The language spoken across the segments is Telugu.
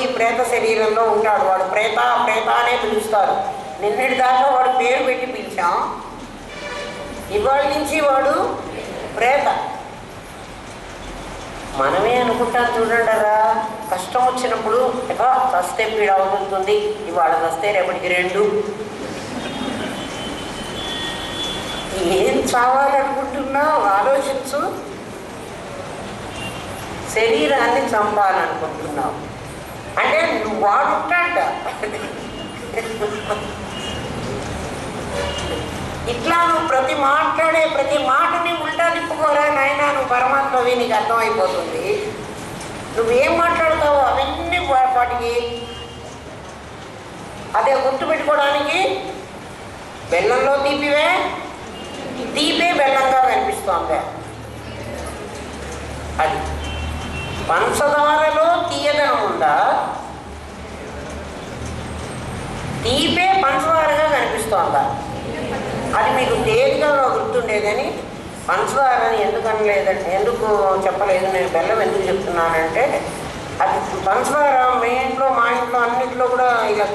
ఈ ప్రేత శరీరంలో ఉంటాడు. వాడు ప్రేత ప్రేత అనే పిలుస్తారు. నిన్నటి దాకా వాడు పేరు పెట్టి పిలిచాం, ఇవాళ నుంచి వాడు ప్రేత. మనమే అనుకుంటాం చూడండిరా, కష్టం వచ్చినప్పుడు చస్తే పీడ అవుతుంది, ఇవాళ చస్తే రేపటికి 2. ఏం చావాలనుకుంటున్నావు ఆలోచించు. శరీరాన్ని చంపాలనుకుంటున్నావు అంటే నువ్వు వాడుంటాడ. ఇట్లా నువ్వు మాట్లాడే ప్రతి మాటని ఉల్టా తిప్పుకోరా నాయనా, నువ్వు పరమాత్మవి, నీకు అర్థమైపోతుంది. నువ్వేం మాట్లాడతావో అవన్నీ వాటికి అదే గుర్తుపెట్టుకోవడానికి బెల్లంలో తీపే బెల్లంగా కనిపిస్తోంది. అది పంచదారలో తీయదనం ఉందా, తీపే పంచదారగా కనిపిస్తోందా? అది మీకు తేలిగా గుర్తుండేదని పంచదారని ఎందుకు చెప్పలేదు, నేను బెల్లం ఎందుకు చెప్తున్నానంటే, అది పంచదార మీ ఇంట్లో మా ఇంట్లో అన్నింటిలో కూడా ఇలా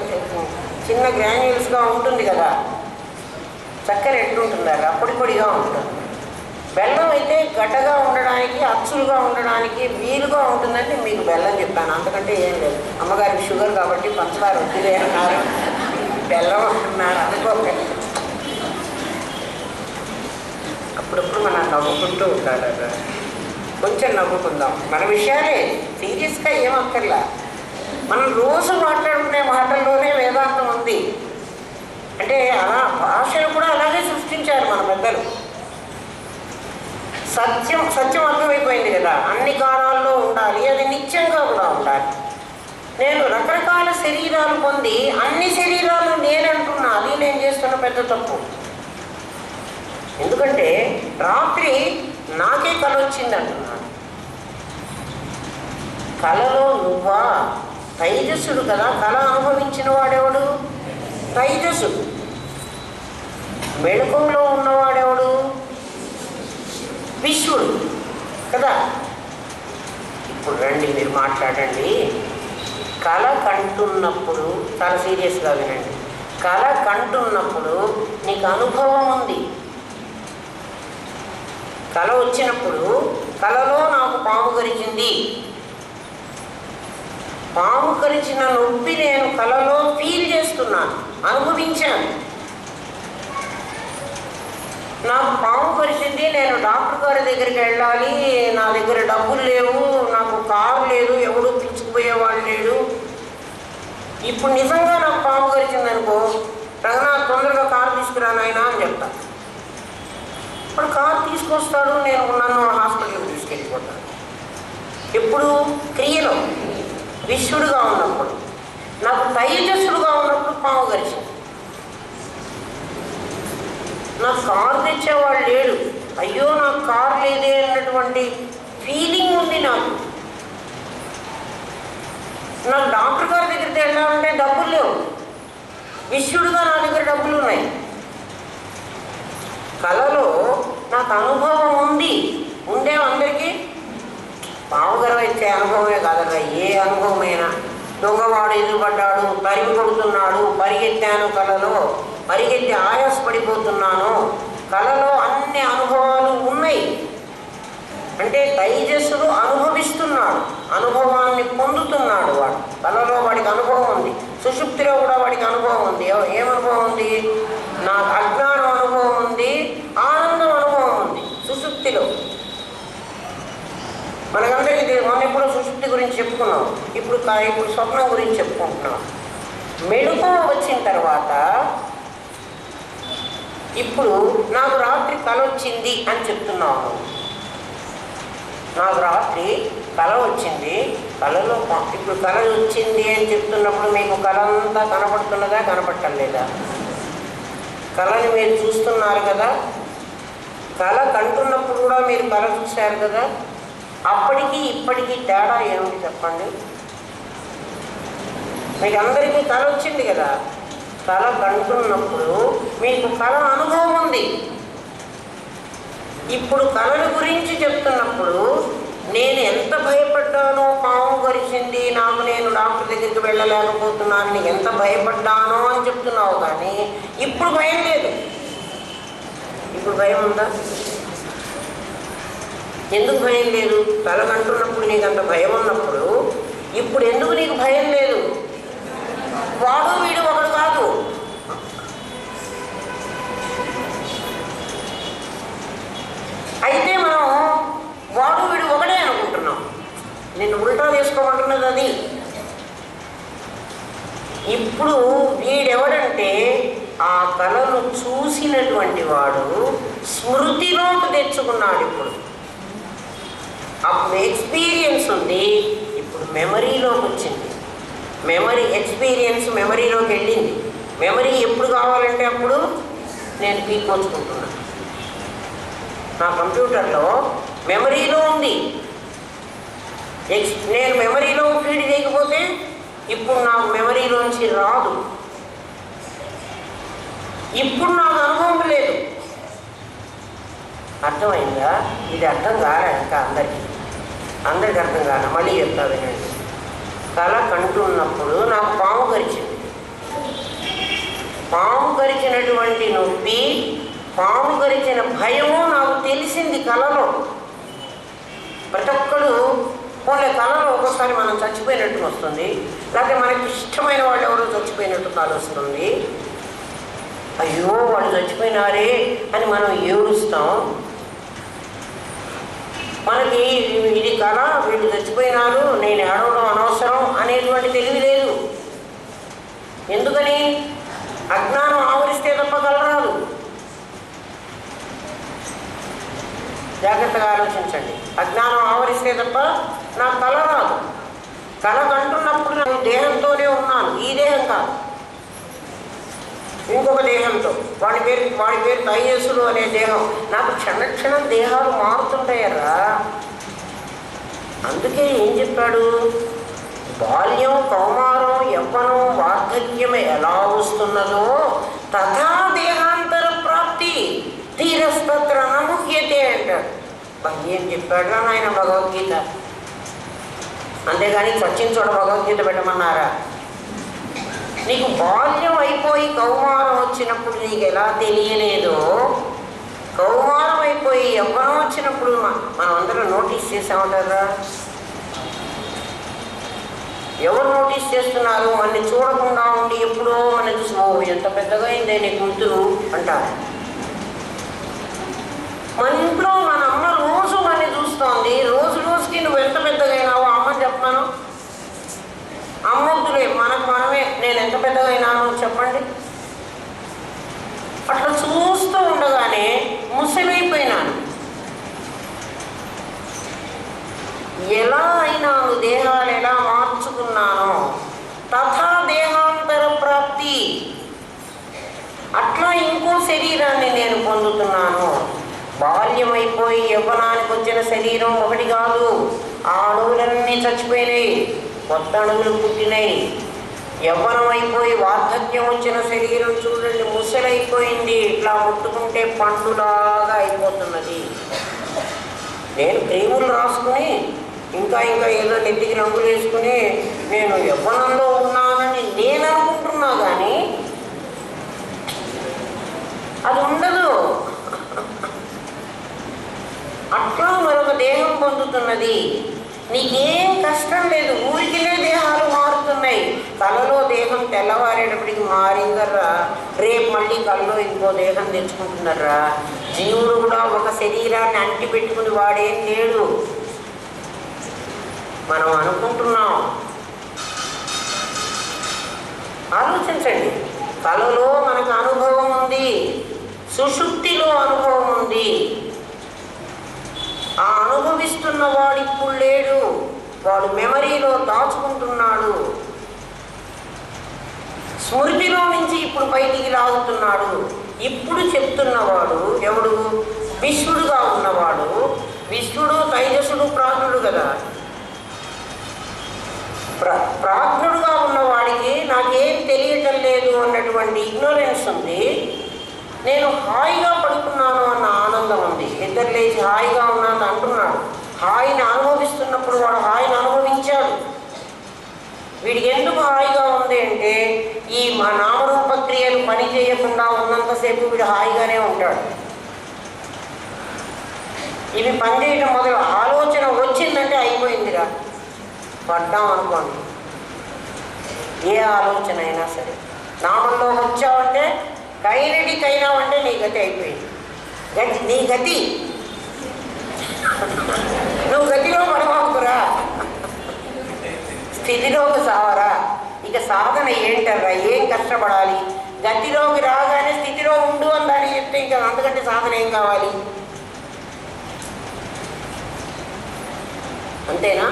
చిన్న గ్రాన్యూల్స్గా ఉంటుంది కదా. చక్కెర ఎట్లుంటుందా, పొడి పొడిగా ఉంటుంది. బెల్లం అయితే గడ్డగా ఉండడానికి, అచ్చులుగా ఉండడానికి వీలుగా ఉంటుందంటే మీకు బెల్లం చెప్పాను, అంతకంటే ఏం లేదు. అమ్మగారికి షుగర్ కాబట్టి పంచదార వద్దులే అన్నారు, బెల్లం అంటున్నారు అనుకోకండి. అప్పుడప్పుడు మనం నవ్వుకుంటూ ఉండాలి. కొంచెం నవ్వుకుందాం, మన విషయాలే సీరియస్గా ఏమక్కర్లా. మనం రోజు మాట్లాడుకునే మాటల్లోనే వేదాంతం ఉంది. అంటే అలా భాషను కూడా అలాగే సృష్టించారు మన పెద్దలు. సత్యం అర్థమైపోయింది కదా, అన్ని కాలాల్లో ఉండాలి, అది నిత్యంగా కూడా ఉండాలి. నేను రకరకాల శరీరాలు పొంది అన్ని శరీరాలు నేనంటున్నా, అది నేను చేస్తున్న పెద్ద తప్పు. ఎందుకంటే రాత్రి నాకే కళ వచ్చింది అంటున్నాను. కళలో నువ్వా? తైజస్సుడు కదా, కళ అనుభవించిన వాడెవడు? తైజస్సుడు. మెళుకంలో ఉన్నవాడెవడు? విశ్వడు కదా. ఇప్పుడు రండి, మీరు మాట్లాడండి. కళ కంటున్నప్పుడు చాలా సీరియస్గా వినండి. కళ కంటున్నప్పుడు నీకు అనుభవం ఉంది. కళ వచ్చినప్పుడు కళలో నాకు పాము కరిచింది, పాము కరిచిన నొప్పి నేను కళలో ఫీల్ చేస్తున్నాను, అనుభవించాను. నాకు పాము కరిచింది, నేను డాక్టర్ గారి దగ్గరికి వెళ్ళాలి, నా దగ్గర డబ్బులు లేవు, నాకు కారు లేదు, ఎవడు పిలుచుకుపోయేవాడు లేడు. ఇప్పుడు నిజంగా నాకు పాము కరిచిందనుకో, రంగనాథ్ తొందరగా కారు తీసుకురా నాయనా అని చెప్తాను. ఇప్పుడు కారు తీసుకొస్తాడు, నన్ను హాస్పిటల్కి తీసుకెళ్ళిపోతాను. ఎప్పుడు? క్రియలో విశ్వడుగా ఉన్నప్పుడు. నాకు తైజస్సుడుగా ఉన్నప్పుడు పాము కరిచింది. నాకు కారు తెచ్చేవాడు లేడు, అయ్యో నాకు కారు లేదే అన్నటువంటి ఫీలింగ్ ఉంది నాకు. డాక్టర్ గారి దగ్గరికి వెళ్ళాలంటే డబ్బులు లేవు, విశ్వడుగా నా దగ్గర డబ్బులు ఉన్నాయి. కళలో నాకు అనుభవం ఉంది. అందరికీ పావుగరం ఇచ్చే అనుభవమే కాదరా, ఏ అనుభవమైనా. దొంగవాడు ఎదురుపడ్డాడు, తరిమి కొడుతున్నాడు, పరిగెత్తాను కళలో, పరిగెత్తి ఆయాసపడిపోతున్నాను. కళలో అన్ని అనుభవాలు ఉన్నాయి. అంటే తైజస్సుడు అనుభవిస్తున్నాడు, అనుభవాన్ని పొందుతున్నాడు. వాడు కళలో వాడికి అనుభవం ఉంది, సుషుప్తిలో కూడా వాడికి అనుభవం ఉంది. ఏమనుభవం ఉంది? నాకు అజ్ఞానం అనుభవం ఉంది, ఆనందం అనుభవం ఉంది సుషుప్తిలో. మనకందరికీ మనం ఎప్పుడో సుషుప్తి గురించి చెప్పుకున్నాం, ఇప్పుడు స్వప్నం గురించి చెప్పుకుంటున్నాం. మెళుకువ వచ్చిన తర్వాత ఇప్పుడు నాకు రాత్రి కళ వచ్చింది అని చెప్తున్నాను. నాకు రాత్రి కళ వచ్చింది, కళలో ఇప్పుడు కళ వచ్చింది అని చెప్తున్నప్పుడు మీకు కళ అంతా కనపడుతున్నదా, కనపడటం లేదా? కళని మీరు చూస్తున్నారు కదా, కళ కంటున్నప్పుడు కూడా మీరు కళ చూశారు కదా. అప్పటికి ఇప్పటికీ తేడా ఏమిటి చెప్పండి? మీకు అందరికీ కళ వచ్చింది కదా, కళ కంటున్నప్పుడు మీకు కళ అనుభవం ఉంది. ఇప్పుడు కళల గురించి చెప్తున్నప్పుడు నేను ఎంత భయపడ్డానో, పాము కరిచింది నాకు, నేను డాక్టర్ దగ్గరికి వెళ్ళలేకపోతున్నాను, నీకు ఎంత భయపడ్డానో అని చెప్తున్నావు. కానీ ఇప్పుడు భయం లేదు. ఇప్పుడు భయం ఉందా? ఎందుకు భయం లేదు? తలకంటున్నప్పుడు నీకు అంత భయం ఉన్నప్పుడు ఇప్పుడు ఎందుకు నీకు భయం లేదు? వాడు వీడు ఒకడు కాదు. అయితే మనం వాడు వీడు ఒకడే అనుకుంటున్నాం. నిన్ను ఉల్టా చేసుకోమంటున్నది అది. ఇప్పుడు వీడెవడంటే ఆ కళను చూసినటువంటి వాడు స్మృతిలోకి తెచ్చుకున్నాడు. అప్పుడు ఎక్స్పీరియన్స్ ఉంది, ఇప్పుడు మెమరీలోకి వచ్చింది. మెమరీలోకి వెళ్ళింది. మెమరీ ఎప్పుడు కావాలంటే అప్పుడు నేను పీక్కొచ్చుకుంటున్నాను. నా కంప్యూటర్లో మెమరీలో ఉంది. నేను మెమరీలో ఫీడ్ చేయకపోతే ఇప్పుడు నాకు మెమరీలోంచి రాదు. ఇప్పుడు నాకు అనుభవం లేదు. అర్థమైందా? ఇది అర్థం కాలే ఇంకా అందరికి అర్థం కాలే. మళ్ళీ చెప్తా వినండి. కళ కంటున్నప్పుడు నాకు పాము కరిచింది. పాము కరిచినటువంటి నొప్పి, పాము కరిచిన భయము నాకు తెలిసింది కళలో. ప్రతి ఒక్కడు పోలే కళలో ఒక్కోసారి మనం చచ్చిపోయినట్టు వస్తుంది, లేకపోతే మనకి ఇష్టమైన వాళ్ళు ఎవరో చచ్చిపోయినట్టు కళ వస్తుంది. అయ్యో వాళ్ళు చచ్చిపోయినారే అని మనం ఏడుస్తాం. మనకి ఇది కళ, వీళ్ళు చచ్చిపోయినారు, నేను ఏడవడం అనవసరం అనేటువంటి తెలివి లేదు. ఎందుకని? అజ్ఞానం ఆవరిస్తే తప్ప కళ రాదు. జాగ్రత్తగా ఆలోచించండి. అజ్ఞానం ఆవరిస్తే తప్ప నాకు కళ రాదు. కళ కంటున్నప్పుడు నేను దేహంతోనే ఉన్నాను. ఈ దేహం కాదు, ఇంకొక దేహంతో. వాడి పేరు తైజస్సుడు అనే దేహం. నాకు క్షణక్షణం దేహాలు మారుతుంటాయరా. అందుకే ఏం చెప్పాడు? బాల్యం, కౌమారం, యవ్వనం, వార్ధక్యం ఎలా వస్తున్నదో తథా దేహాంతర ప్రాప్తి ధీరస్తత్ర నముహ్యతే అంటాడు. ఏం చెప్పాడు ఆయన భగవద్గీత. అంతేగాని చచ్చిన చోట భగవద్గీత పెట్టమన్నారా? నీకు బాల్యం అయిపోయి కౌమారం వచ్చినప్పుడు నీకు ఎలా తెలియలేదో, కౌమారం అయిపోయి యవ్వనం వచ్చినప్పుడు మనం అందరం నోటీస్ చేసామంటారా? ఎవరు నోటీస్ చేస్తున్నారు? మనని చూడకుండా ఉండి ఎప్పుడో మన చూసి, ఓ ఎంత పెద్దగా అయిందే నీ కూతురు అంటారు. మన ఇంట్లో మన అమ్మ రోజు మనని చూస్తోంది. రోజుకి నువ్వు ఎంత పెద్దగా అయినావో అమ్మని చెప్పాను. అమ్మొద్దులే, మనమే నేను ఎంత పెద్దగా అయినాను చెప్పండి. అట్లా చూస్తూ ఉండగానే ముసలైపోయినాను. ఎలా అయినాను, దేహాలు ఎలా మార్చుకున్నానో తథా దేహాంతర ప్రాప్తి, అట్లా ఇంకో శరీరాన్ని నేను పొందుతున్నాను. బాల్యం అయిపోయి యవ్వనానికి వచ్చిన శరీరం ఒకటి కాదు. ఆ అణువులన్నీ చచ్చిపోయినాయి, కొత్త అణువులు పుట్టినాయి. యవ్వనం అయిపోయి వార్ధక్యం వచ్చిన శరీరం చూడండి ముసలైపోయింది. ఇట్లా ముట్టుకుంటే పండులాగా అయిపోతున్నది. నేను క్రీములు రాసుకుని ఇంకా ఏదో నెత్తికి రంగులు వేసుకుని నేను యవ్వనంలో ఉన్నానని నేను అనుకుంటున్నా, కానీ అది ఉండదు. అట్లా మరొక దేహం పొందుతున్నది. నీకేం కష్టం లేదు, ఊరికినే దేహాలు మారుతున్నాయి. కళలో దేహం తెల్లవారేటప్పటికి మారిందర్రా, రేపు మళ్ళీ కళలో ఇంకో దేహం తెచ్చుకుంటున్నారా. జీవుడు కూడా ఒక శరీరాన్ని అంటి పెట్టుకుని వాడేం లేడు. మనం అనుకుంటున్నాం. ఆలోచించండి. కళలో మనకు అనుభవం ఉంది, సుషుప్తిలో అనుభవం ఉంది. ఆ అనుభవిస్తున్న వాడు ఇప్పుడు లేడు, వాడు మెమరీలో దాచుకుంటున్నాడు. స్మృతిలో నుంచి ఇప్పుడు బయటికి లాగుతున్నాడు. ఇప్పుడు చెప్తున్నవాడు ఎవడు? విశ్వడుగా ఉన్నవాడు. విశ్వడు తైజసుడు ప్రాజ్ఞుడు కదా. ప్రాజ్ఞుడుగా ఉన్నవాడికి నాకేం తెలియటం లేదు అన్నటువంటి ఇగ్నోరెన్స్ ఉంది. నేను హాయిగా పడుకున్నాను అన్న ఆనందం ఉంది. నిద్ర లేచి హాయిగా ఉన్నాను అంటున్నాడు. హాయిని అనుభవిస్తున్నప్పుడు వాడు హాయిని అనుభవించాడు. వీడికి ఎందుకు హాయిగా ఉంది అంటే ఈ మా నామరూప క్రియలు పని చేయకుండా ఉన్నంతసేపు వీడు హాయిగానే ఉంటాడు. ఇవి పనిచేయడం మొదలు ఆలోచన వచ్చిందంటే అయిపోయిందిరా, పడ్డాం అనుకోండి. ఏ ఆలోచన అయినా సరే నామంలో వచ్చావంటే కైనావంటే నీ గతి అయిపోయింది. నీ గతి నువ్వు గతిలో పడమాకురా, స్థితిలోకి సావరా. ఇక సాధన ఏంటర్రా, ఏం కష్టపడాలి? గతిలోకి రాగానే స్థితిలో ఉండు అని దాన్ని చెప్తే ఇంకా అంతకంటే సాధన ఏం కావాలి? అంతేనా?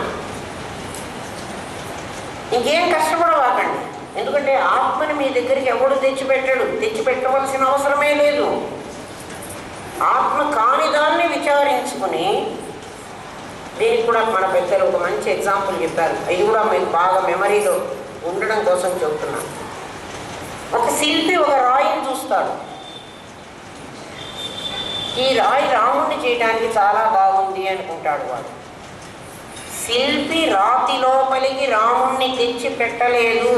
ఇంకేం కష్టపడవాకండి. ఎందుకంటే ఆత్మని మీ దగ్గరికి ఎవడు తెచ్చిపెట్టడు, తెచ్చిపెట్టవలసిన అవసరమే లేదు. ఆత్మ కాని దాన్ని విచారించుకుని, దీనికి కూడా మన పెద్దలు ఒక మంచి ఎగ్జాంపుల్ చెప్పారు. ఇది కూడా మీకు బాగా మెమరీలో ఉండడం కోసం చెబుతున్నాను. ఒక శిల్పి ఒక రాయిని చూస్తాడు. ఈ రాయి రాముడిని చేయడానికి చాలా బాగుంది అనుకుంటాడు వాడు. శిల్పి రాతి లోపలికి రాముణ్ణి తెచ్చి పెట్టలేదు.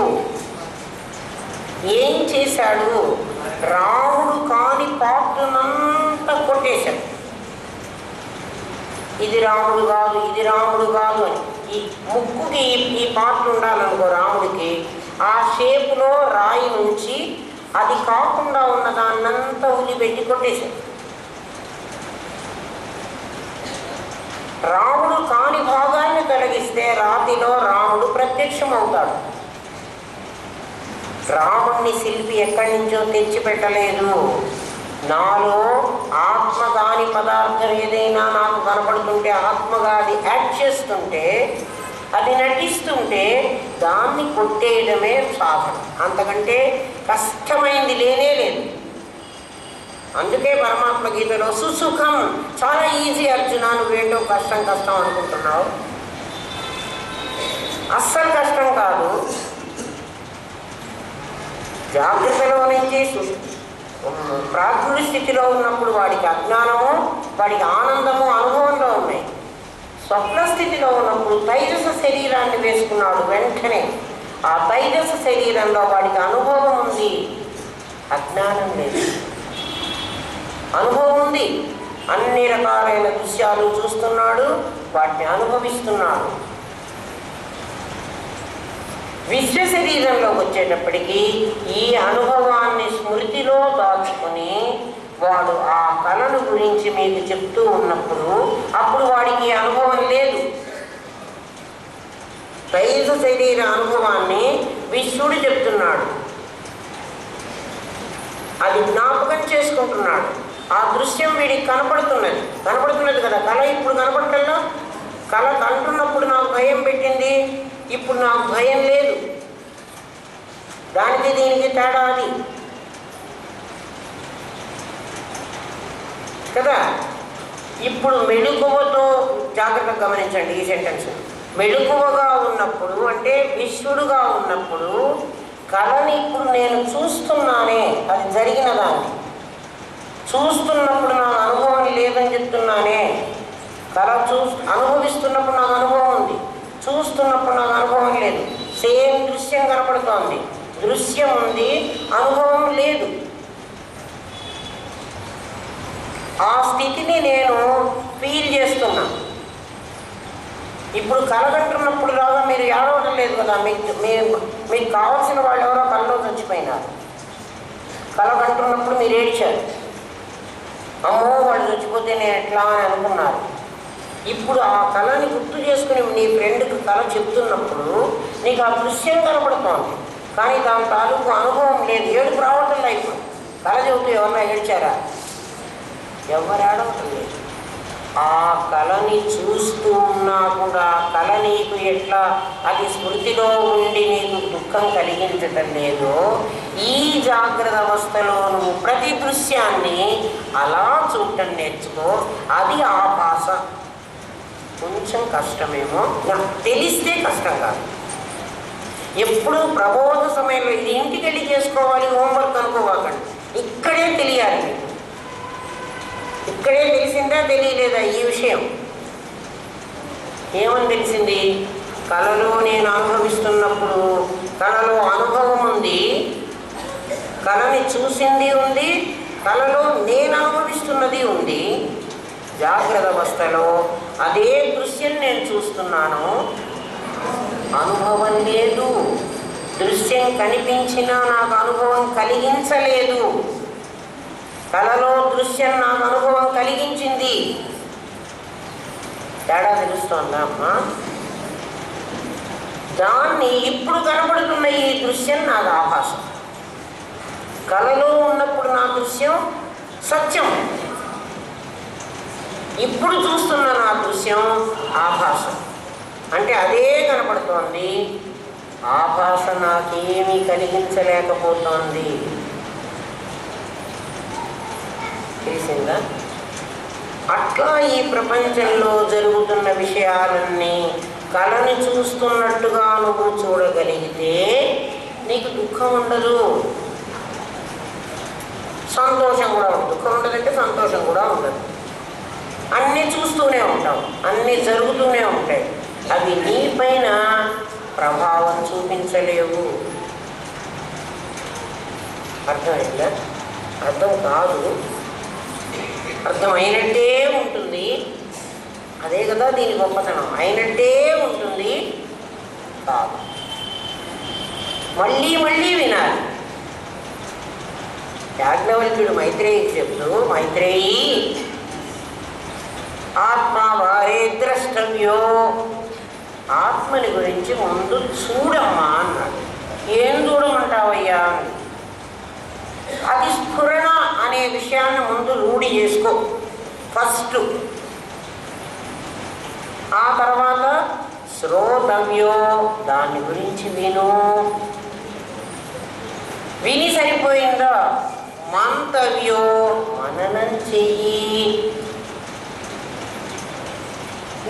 ఏం చేశాడు? రాముడు కాని పాత్రనంతా కొట్టేశాడు. ఇది రాముడు కాదు, ఇది రాముడు కాదు అని. ఈ ముక్కుకి ఈ పాత్ర ఉండాలనుకో రాముడికి, ఆ షేపులో రాయి నుంచి అది కాకుండా ఉన్న దాన్నంతా ఉలిపెట్టి కొట్టేశాడు. రాముడు కాని భాగాన్ని తొలగిస్తే రాతిలో రాముడు ప్రత్యక్షం అవుతాడు. రాముణ్ణి శిల్పి ఎక్కడి నుంచో తెచ్చిపెట్టలేదు. నాలో ఆత్మ కాని పదార్థం ఏదైనా నాకు కనపడుతుంటే, ఆత్మగా అది యాక్ట్ చేస్తుంటే, అది నటిస్తుంటే దాన్ని కొట్టేయడమే సాధన. అంతకంటే కష్టమైంది లేనే లేదు. అందుకే పరమాత్మ గీతలో సుసుఖం, చాలా ఈజీ అర్జున, నువ్వేంటో కష్టం కష్టం అనుకుంటున్నావు. అస్సలు కష్టం కాదు. జాగ్రత్తలో నుంచి ప్రాజ్ఞుడి స్థితిలో ఉన్నప్పుడు వాడికి అజ్ఞానము, వాడికి ఆనందము అనుభవంలో ఉన్నాయి. స్వప్న స్థితిలో ఉన్నప్పుడు తైజస శరీరాన్ని వేసుకున్నాడు. వెంటనే ఆ తైజస శరీరంలో వాడికి అనుభవం ఉంది, అజ్ఞానం లేదు. అనుభవం ఉంది, అన్ని రకాలైన దృశ్యాలు చూస్తున్నాడు, వాటిని అనుభవిస్తున్నాడు. విశ్వ శరీరంలోకి వచ్చేటప్పటికీ ఈ అనుభవాన్ని స్మృతిలో దాచుకొని వాడు ఆ కళను గురించి మీకు చెప్తూ ఉన్నప్పుడు అప్పుడు వాడికి అనుభవం లేదు. తైజ శరీర అనుభవాన్ని విశ్వడు చెప్తున్నాడు, అది జ్ఞాపకం చేసుకుంటున్నాడు. ఆ దృశ్యం వీడికి కనపడుతున్నది కదా. కళ ఇప్పుడు కనపడటంలో, కళ కంటున్నప్పుడు నాకు భయం పెట్టింది, ఇప్పుడు నాకు భయం లేదు. దానికి దీనికి తేడా అది కదా. ఇప్పుడు మెళుకువతో జాగ్రత్తగా గమనించండి ఈ సెంటెన్స్. మెళుకువగా ఉన్నప్పుడు అంటే విశ్వడుగా ఉన్నప్పుడు కళని ఇప్పుడు నేను చూస్తున్నానే, అది జరిగిన దాన్ని చూస్తున్నప్పుడు నాకు అనుభవం లేదని చెప్తున్నానే. కళ అనుభవిస్తున్నప్పుడు నాకు అనుభవం ఉంది, చూస్తున్నప్పుడు నాకు అనుభవం లేదు. సేమ్ దృశ్యం కనపడుతోంది, దృశ్యం ఉంది, అనుభవం లేదు. ఆ స్థితిని నేను ఫీల్ చేస్తున్నా. ఇప్పుడు కలగంటున్నప్పుడు లాగా మీరు ఏడవడం లేదు కదా. మీకు కావాల్సిన వాళ్ళు ఎవరో కళ్ళలో చచ్చిపోయినారు. కలగంటున్నప్పుడు మీరు ఏడ్చారు, అమ్మో వాళ్ళు చచ్చిపోతే నేను ఎట్లా అని అనుకున్నారు. ఇప్పుడు ఆ కళని గుర్తు చేసుకుని నీ ఫ్రెండ్కి కళ చెప్తున్నప్పుడు నీకు ఆ దృశ్యం కనపడుతోంది, కానీ దాని తాలూకు అనుభవం లేదు. ఏడుపు రావటం లేదు. ఇప్పుడు కళ చెబుతూ ఎవరన్నా ఏడ్చారా? ఎవరు ఏడవటం లేదు. ఆ కళని చూస్తూ ఉన్నా కూడా కళ నీకు ఎట్లా అది స్మృతిలో ఉండి నీకు దుఃఖం కలిగించటం లేదో, ఈ జాగ్రత్త అవస్థలో నువ్వు ప్రతి దృశ్యాన్ని అలా చూడటం నేర్చుకో. అది ఆపాస. కొంచెం కష్టమేమో, తెలిస్తే కష్టం కాదు. ఎప్పుడు ప్రబోధ సమయంలో ఇది ఇంటికి వెళ్ళి చేసుకోవాలి, హోంవర్క్ అనుకోవాకండి. ఇక్కడే తెలియాలి మీకు. ఇక్కడే తెలిసిందా తెలియలేదా ఈ విషయం? ఏమని తెలిసింది? కళలో నేను అనుభవిస్తున్నప్పుడు కళలో అనుభవం ఉంది, కళని చూసింది ఉంది, కళలో నేను అనుభవిస్తున్నది ఉంది. జాగ్రత్త అవస్థలో అదే దృశ్యం నేను చూస్తున్నాను, అనుభవం లేదు. దృశ్యం కనిపించినా నాకు అనుభవం కలిగించలేదు. కళలో దృశ్యం నాకు అనుభవం కలిగించింది. తేడా తెలుస్తోందా అమ్మా? దాన్ని ఇప్పుడు కనబడుతున్న ఈ దృశ్యం నాకు ఆభాసం. కళలో ఉన్నప్పుడు నా దృశ్యం సత్యం, ఇప్పుడు చూస్తున్న నా దృశ్యం ఆభాసం. అంటే అదే కనపడుతోంది, ఆభాస నాకేమీ కలిగించలేకపోతోంది. తెలిసిందా? అట్లా ఈ ప్రపంచంలో జరుగుతున్న విషయాలన్నీ కళని చూస్తున్నట్టుగా నువ్వు చూడగలిగితే నీకు దుఃఖం ఉండదు, సంతోషం కూడా ఉండదు. దుఃఖం ఉండదంటే సంతోషం కూడా ఉండదు. అన్నీ చూస్తూనే ఉంటాం, అన్నీ జరుగుతూనే ఉంటాయి. అవి నీ పైన ప్రభావం చూపించలేవు. అర్థమైందా? అర్థం కాదు, అర్థమైనట్టే ఉంటుంది. అదే కదా దీని గొప్పతనం, అయినట్టే ఉంటుంది కాదు. మళ్ళీ మళ్ళీ వినాలి. యాజ్ఞవల్క్యుడు మైత్రేయికి చెప్తూ, మైత్రేయి ఆత్మ వారే ద్రష్టవ్యో, ఆత్మని గురించి ముందు చూడమ్మా అన్నాడు. ఏం చూడమంటావయ్యా? అది స్ఫురణ అనే విషయాన్ని ముందు రూఢి చేసుకో ఫస్ట్. ఆ తర్వాత శ్రోతవ్యో, దాని గురించి విను. విని సరిపోయిందా? మంతవ్యో, మననం చెయ్యి.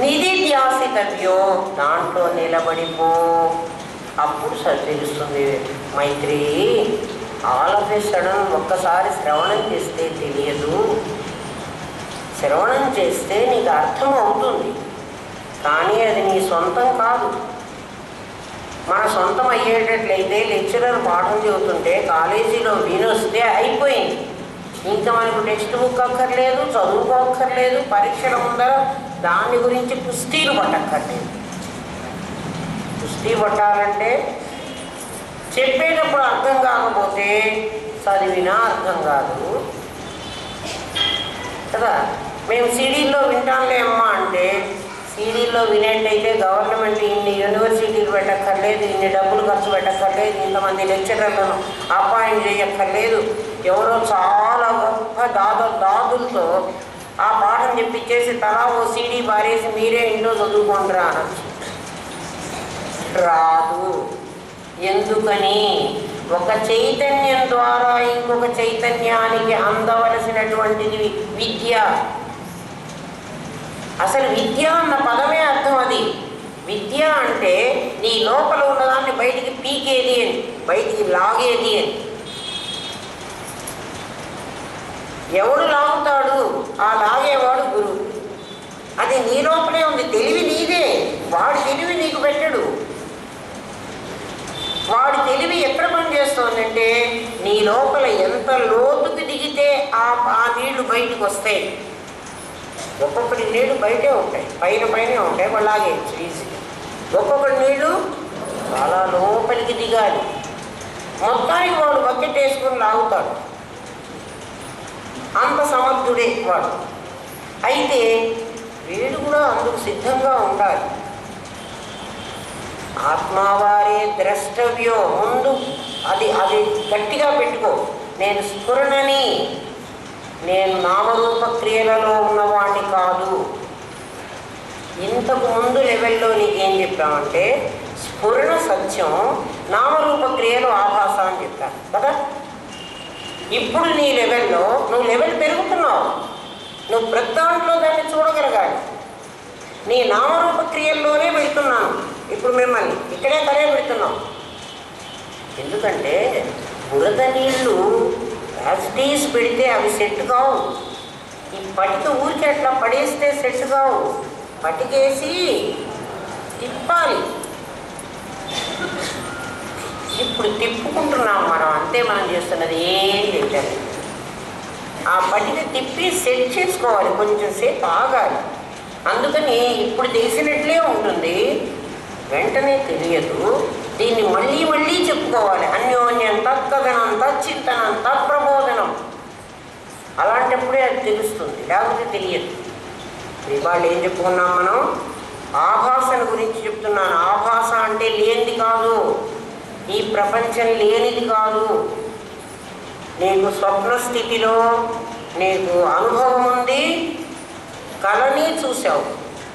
నిధిధ్యాసితవ్యో, దాంట్లో నిలబడిపో. అప్పుడు తెలుస్తుంది మైత్రి. ఆల్ ఆఫ్ ఏ సడన్ ఒక్కసారి శ్రవణం చేస్తే తెలియదు, శ్రవణం చేస్తే నీకు అర్థం అవుతుంది, కానీ అది నీ సొంతం కాదు. మన సొంతం అయ్యేటట్లయితే లెక్చరర్ పాఠం చెబుతుంటే కాలేజీలో వినొస్తే అయిపోయింది. ఇంకా మనకు టెక్స్ట్ బుక్ అక్కర్లేదు, చదువుకోక్కర్లేదు, పరీక్షల ముందర దాని గురించి పుస్తీలు పట్టక్కర్లేదు. పుస్తీ పట్టాలంటే చెప్పేటప్పుడు అర్థం కాకపోతే చదివినా అర్థం కాదు కదా. మేము సీడీల్లో వింటాంలే అమ్మా అంటే, సీడీల్లో వినేట్టయితే గవర్నమెంట్ ఇన్ని యూనివర్సిటీలు పెట్టక్కర్లేదు, ఇన్ని డబ్బులు ఖర్చు పెట్టక్కర్లేదు, ఇంతమంది లెక్చరర్లను అపాయింట్ చేయక్కర్లేదు, ఎవరో చాలా గొప్ప దాదులతో ఆ పాఠం చెప్పించేసి తలా ఓ సీడీ పారేసి మీరే ఇంట్లో చదువుకుంటారా అనొచ్చు. రాదు. ఎందుకని? ఒక చైతన్యం ద్వారా ఇంకొక చైతన్యానికి అందవలసినటువంటిది విద్య. అసలు విద్య అన్న పదమే అర్థం అది. విద్య అంటే నీ లోపల ఉన్నదాన్ని బయటికి పీకేది అని, బయటికి లాగేది అని. ఎవడు లాగుతాడు? ఆ లాగేవాడు గురువు. అది నీ లోపలే ఉంది, తెలివి నీదే. వాడి తెలివి నీకు పెట్టడు. వాడి తెలివి ఎక్కడ పనిచేస్తోందంటే నీ లోపల ఎంత లోతుకి దిగితే ఆ నీళ్లు బయటకు వస్తాయి. ఒక్కొక్కటి నీళ్లు బయటే ఉంటాయి, పైనే ఉంటాయి, వాళ్ళు లాగేయచ్చు ఈజీగా. ఒక్కొక్కటి నీళ్లు చాలా లోపలికి దిగాలి. మొత్తానికి వాడు బకెట్ వేసుకుని లాగుతాడు, అంత సమర్థుడే వాడు. అయితే వీడు కూడా అందుకు సిద్ధంగా ఉండాలి. ఆత్మవారే ద్రష్టవ్యో, ముందు అది గట్టిగా పెట్టుకో. నేను స్ఫురణని, నేను నామరూప క్రియలలో ఉన్నవాణ్ణి కాదు. ఇంతకు ముందు లెవెల్లో నీకేం చెప్పామంటే స్ఫురణ సత్యం, నామరూప క్రియలు ఆభాస అని చెప్పాను కదా. ఇప్పుడు నీ లెవెల్లో నువ్వు లెవెల్ పెరుగుతున్నావు, నువ్వు ప్రతి దాంట్లో దాన్ని చూడగలగాలి. నీ నామరూప క్రియల్లోనే పెడుతున్నాను ఇప్పుడు, మిమ్మల్ని ఇక్కడే తలే పెడుతున్నాం. ఎందుకంటే బురద నీళ్ళు యాసిటీస్ పెడితే అవి సెట్ కావు. ఈ పటిక ఊరికి అట్లా పడేస్తే సెట్ కావు. పటికేసి తిప్పాలి. ఇప్పుడు తిప్పుకుంటున్నాం మనం, అంతే. మనం చేస్తున్నది ఏం లేదు. ఆ పట్టిక తిప్పి సెట్ చేసుకోవాలి, కొంచెం సేపు ఆగాలి. అందుకని ఇప్పుడు తెలిసినట్లే ఉంటుంది, వెంటనే తెలియదు. దీన్ని మళ్ళీ మళ్ళీ చెప్పుకోవాలి. అన్యోన్యం తత్కథనం తచ్చింతనం తత్ప్రబోధనం. అలాంటప్పుడే అది తెలుస్తుంది, లేకపోతే తెలియదు. ఇవాళ ఏం చెప్పుకున్నాం మనం? ఆభాసన గురించి చెప్తున్నాను. ఆభాస అంటే లేనిది కాదు, ఈ ప్రపంచం లేనిది కాదు. నీకు స్వప్న స్థితిలో నీకు అనుభవం ఉంది, కళని చూసావు.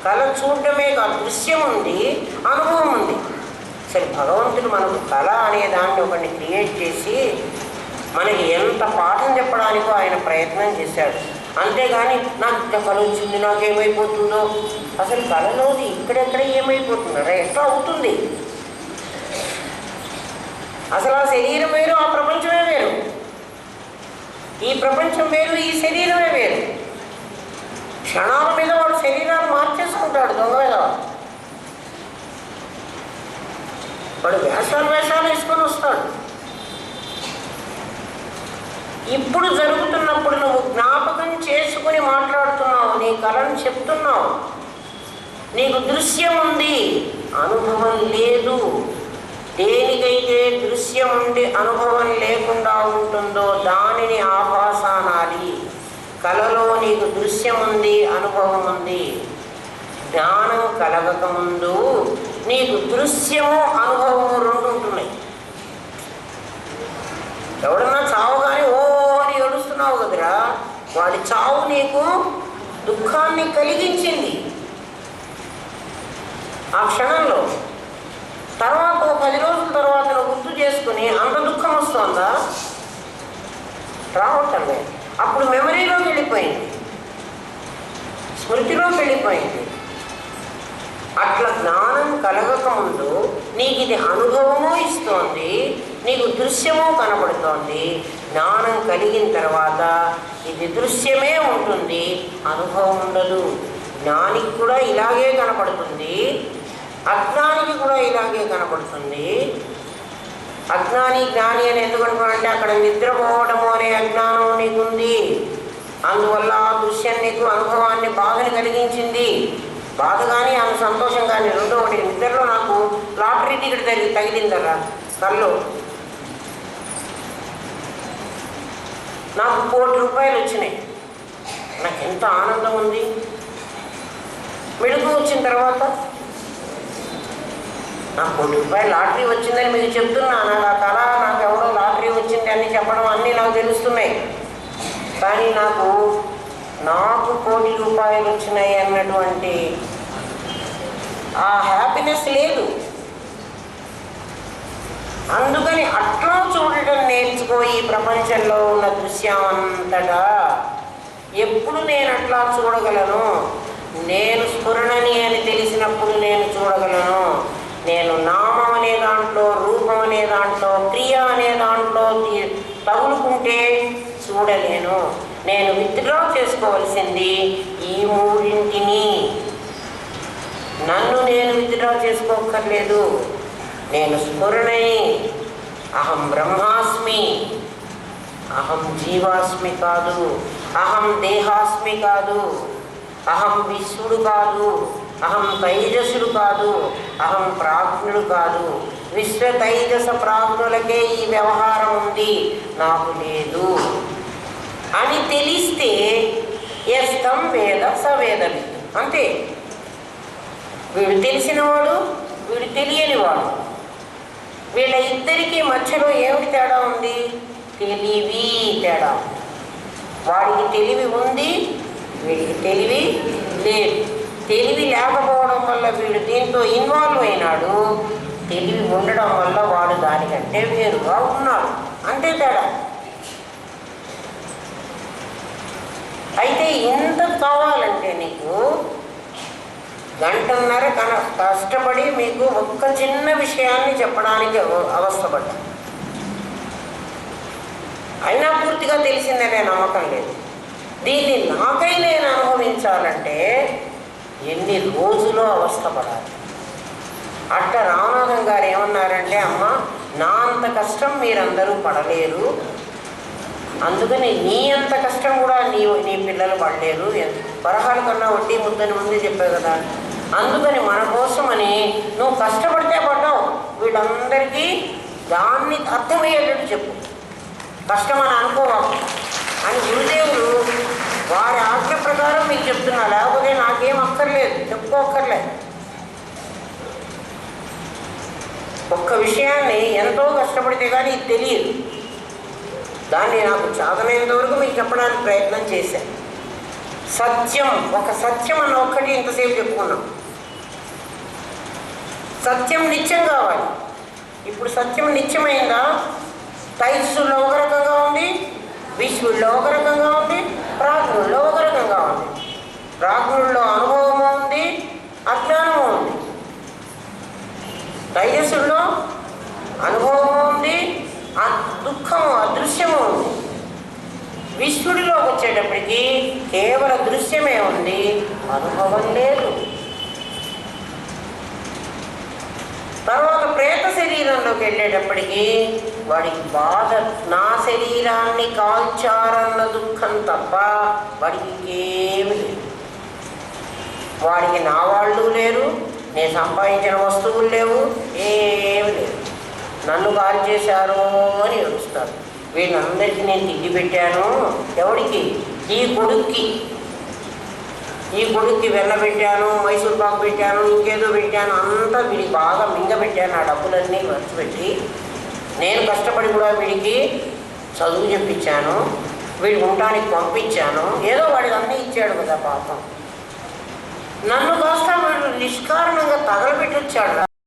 కళ చూడటమే కాదు, దృశ్యం ఉంది, అనుభవం ఉంది. సరే, భగవంతుడు మనకు కళ అనే దాన్ని ఒకటి క్రియేట్ చేసి మనకి ఎంత పాఠం చెప్పడానికో ఆయన ప్రయత్నం చేశాడు. అంతేగాని నాకు ఇంత కళ వచ్చింది, నాకేమైపోతుందో. అసలు కళలోది ఇక్కడెక్కడ ఏమైపోతుందో, ఎట్లా అవుతుంది? అసలు ఆ శరీరం వేరు, ఆ ప్రపంచమే వేరు. ఈ ప్రపంచం వేరు, ఈ శరీరమే వేరు. క్షణాల మీద వాడు శరీరాన్ని మార్చేసుకుంటాడు. దొంగ మీద వాడు వేషాలు వేసుకొని వస్తాడు. ఇప్పుడు జరుగుతున్నప్పుడు నువ్వు జ్ఞాపకం చేసుకుని మాట్లాడుతున్నావు, నీ కళను చెప్తున్నావు. నీకు దృశ్యం ఉంది, అనుభవం లేదు. దేనికైతే దృశ్యం ఉండి అనుభవం లేకుండా ఉంటుందో దానిని ఆభాస అనాలి. కళలో నీకు దృశ్యం ఉంది, అనుభవం ఉంది. జ్ఞానం కలగకముందు నీకు దృశ్యము అనుభవము రెండు ఉంటున్నాయి. ఎవడన్నా చావుగానే ఓ అని ఏడుస్తున్నావు కదరా, వాడి చావు నీకు దుఃఖాన్ని కలిగించింది ఆ క్షణంలో. తర్వాత 10 రోజుల తర్వాత నువ్వు గుర్తు చేసుకుని అంత దుఃఖం వస్తుందా? రావటమే. అప్పుడు మెమరీలోకి వెళ్ళిపోయింది, స్మృతిలోకి వెళ్ళిపోయింది. అట్లా జ్ఞానం కలగకముందు నీకు ఇది అనుభవము ఇస్తోంది, నీకు దృశ్యము కనబడుతోంది. జ్ఞానం కలిగిన తర్వాత ఇది దృశ్యమే ఉంటుంది, అనుభవం ఉండదు. జ్ఞానికి కూడా ఇలాగే కనపడుతుంది, అజ్ఞానికి కూడా ఇలాగే కనపడుతుంది. అజ్ఞాని జ్ఞాని అని ఎందుకు అనుకోవాలంటే అక్కడ నిద్రపోవడము అనే అజ్ఞానం నీకుంది. అందువల్ల ఆ దృశ్యం నీకు అనుభవాన్ని బాధని కలిగించింది. బాధ కానీ ఆమె సంతోషం కానీ రెండో ఒకటి. నిద్రలో నాకు లాటరీ టికెట్ తగిలిందరా కళ్ళు, నాకు 1 కోటి రూపాయలు వచ్చినాయి. నాకు ఎంత ఆనందం ఉంది. మెడుకు వచ్చిన తర్వాత నాకు 1 కోటి రూపాయలు లాటరీ వచ్చిందని మీకు చెప్తున్నాను. ఆ కళ నాకు ఎవడో లాటరీ వచ్చింది అని చెప్పడం అన్నీ నాకు తెలుస్తున్నాయి. కానీ నాకు 1 కోటి రూపాయలు వచ్చినాయి అన్నటువంటి ఆ హ్యాపీనెస్ లేదు. అందుకని అట్లా చూడటం నేర్చుకో. ఈ ప్రపంచంలో ఉన్న దృశ్యం అంతటా ఎప్పుడు నేను అట్లా చూడగలను? నేను స్ఫురణని అని తెలిసినప్పుడు నేను చూడగలను. నేను నామం అనే దాంట్లో, రూపం అనే దాంట్లో, క్రియ అనే దాంట్లో తగులుకుంటే చూడలేను. నేను విత్డ్రా చేసుకోవలసింది ఈ 3 నన్ను నేను విత్డ్రా చేసుకోక్కర్లేదు. నేను స్ఫురణని, అహం బ్రహ్మాస్మి, అహం జీవాస్మి కాదు, అహం దేహాస్మి కాదు, అహం విశ్వడు కాదు, అహం తైజసుడు కాదు, అహం ప్రాజ్ఞుడు కాదు. విశ్వ తైజస ప్రాజ్ఞులకే ఈ వ్యవహారం ఉంది, నాకు లేదు అని తెలిస్తే యస్తం వేద సవేదవిత్. అంతే. వీడు తెలిసినవాడు, వీడు తెలియనివాడు. వీళ్ళ ఇద్దరికీ మధ్యలో ఏమిటి తేడా ఉంది? తెలివి తేడా. వాడికి తెలివి ఉంది, వీడికి తెలివి లేదు. తెలివి లేకపోవడం వల్ల వీడు దీంతో ఇన్వాల్వ్ అయినాడు, తెలివి ఉండడం వల్ల వాడు దానికంటే వేరుగా ఉన్నాడు. అంతే తేడా. అయితే ఇంత కావాలంటే నీకు 1.5 గంట కష్టపడి మీకు ఒక్క చిన్న విషయాన్ని చెప్పడానికి అవస్థపడ్డా. అయినా పూర్తిగా తెలిసిందనే నమ్మకం లేదు. దీన్ని నాకై నేను అనుభవించాలంటే ఎన్ని రోజులో అవస్థపడాలి. అట్ట రామనాథం గారు ఏమన్నారంటే, అమ్మ నా అంత కష్టం మీరందరూ పడలేరు, అందుకని నీ అంత కష్టం కూడా నీ పిల్లలు పడలేరు, వరహాల కన్నా వడ్డీ ముద్దని ముందే చెప్పావు కదా, అందుకని మన కోసమని నువ్వు కష్టపడితే పడ్డావు, వీళ్ళందరికీ దాన్ని అర్థమయ్యేటట్టు చెప్పు, కష్టమని అనుకోవాలి అని గురుదేవులు వారి ఆజ్ఞ ప్రకారం మీకు చెప్తున్నా, లేకపోతే నాకేం అక్కర్లేదు, చెప్పుకోక్కర్లేదు. ఒక్క విషయాన్ని ఎంతో కష్టపడితే కానీ ఇది తెలియదు, దాన్ని నాకు చాదమైనంత వరకు మీకు చెప్పడానికి ప్రయత్నం చేశాను. సత్యం, ఒక సత్యం అన్న ఒక్కటి ఇంతసేపు చెప్పుకున్నాం. సత్యం నిత్యం కావాలి. ఇప్పుడు సత్యం నిత్యమైందా? తైస్సుల్లో ఒక రకంగా ఉంది, విశ్వుల్లో ఒక రకంగా ఉంది, ప్రాజ్ఞుల్లో ఒక రకంగా ఉంది. ప్రాజ్ఞుల్లో అనుభవము ఉంది, అజ్ఞానము ఉంది. తైజస్సుల్లో అనుభవము ఉంది, దుఃఖము అదృశ్యము ఉంది. విశ్వడిలోకి వచ్చేటప్పటికి కేవల దృశ్యమే ఉంది, అనుభవం లేదు. తర్వాత ప్రేత శరీరంలోకి వెళ్ళేటప్పటికీ వాడికి బాధ, నా శరీరాన్ని కాల్చారన్న దుఃఖం తప్ప వాడికి ఇంకేమి లేదు. వాడికి నా వాళ్ళు లేరు, నేను సంపాదించిన వస్తువులు లేవు, ఏమి లేదు. నన్ను కాల్ చేశారు అని ఏడుస్తారు. వీళ్ళందరికీ నేను తిండి పెట్టాను. ఎవడికి? ఈ కొడుక్కి వెన్న పెట్టాను, మైసూర్ పాకు పెట్టాను, ఇంకేదో పెట్టాను, అంతా వీడికి బాగా మింగబెట్టాను. ఆ డబ్బులన్నీ ఖర్చు పెట్టి నేను కష్టపడి కూడా వీడికి చదువు చెప్పించాను, వీడికి ఉండటానికి పంపించాను, ఏదో వాడికి అన్నీ ఇచ్చాడు కదా పాపం. నన్ను కాస్త వీడు నిష్కారణంగా తగలబెట్టి వచ్చాడు.